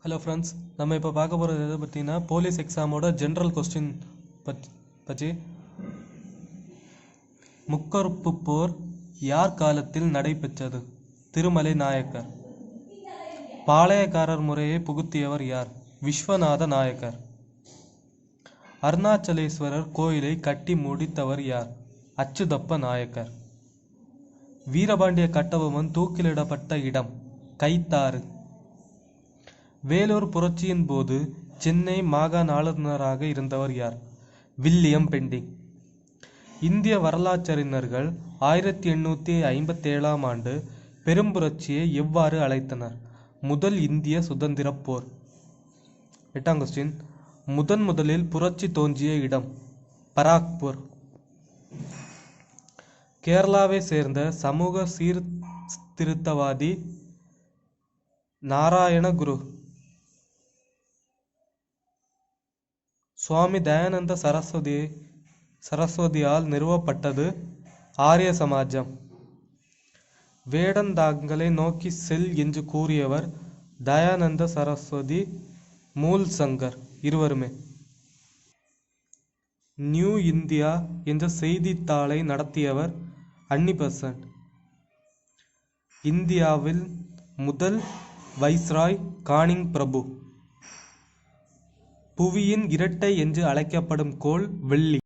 Hello friends, நம்ம இப்போ பார்க்க போகிறது எதை பற்றினா போலீஸ் எக்ஸாமோட ஜென்ரல் கொஸ்டின் பற்றி. முக்கருப்பு போர் யார் காலத்தில் நடைபெற்றது? திருமலை நாயக்கர். பாளையக்காரர் முறையை புகுத்தியவர் யார்? விஸ்வநாத நாயக்கர். அருணாச்சலேஸ்வரர் கோயிலை கட்டி முடித்தவர் யார்? அச்சுதப்ப நாயக்கர். வீரபாண்டிய கட்டபொம்மன் தூக்கிலிடப்பட்ட இடம் கைத்தாறு. வேலூர் புரட்சியின் போது சென்னை மாகாண ஆளுநராக இருந்தவர் யார்? William Bentinck. இந்திய வரலாற்றறிஞர்கள் 1857 ஆண்டு பெரும்புரட்சியை எவ்வாறு அழைத்தனர்? முதல் இந்திய சுதந்திர போர். 8ஆம் கொஸ்டின். முதலில் புரட்சி தோன்றிய இடம் பராக்பூர். கேரளாவை சேர்ந்த சமூக சீர்திருத்தவாதி நாராயண குரு. சுவாமி தயானந்த சரஸ்வதியால் நிறுவப்பட்டது ஆரிய சமாஜம். வேடந்தாங்களை நோக்கி செல் என்று கூறியவர் தயானந்த சரஸ்வதி, மூல் சங்கர் இருவருமே. நியூ இந்தியா என்ற செய்தித்தாளை நடத்தியவர் அன்னி-பெசன்ட். இந்தியாவில் முதல் வைஸ்ராய் கானிங் பிரபு. புவியின் இரட்டை என்று அழைக்கப்படும் கோள் வெள்ளி.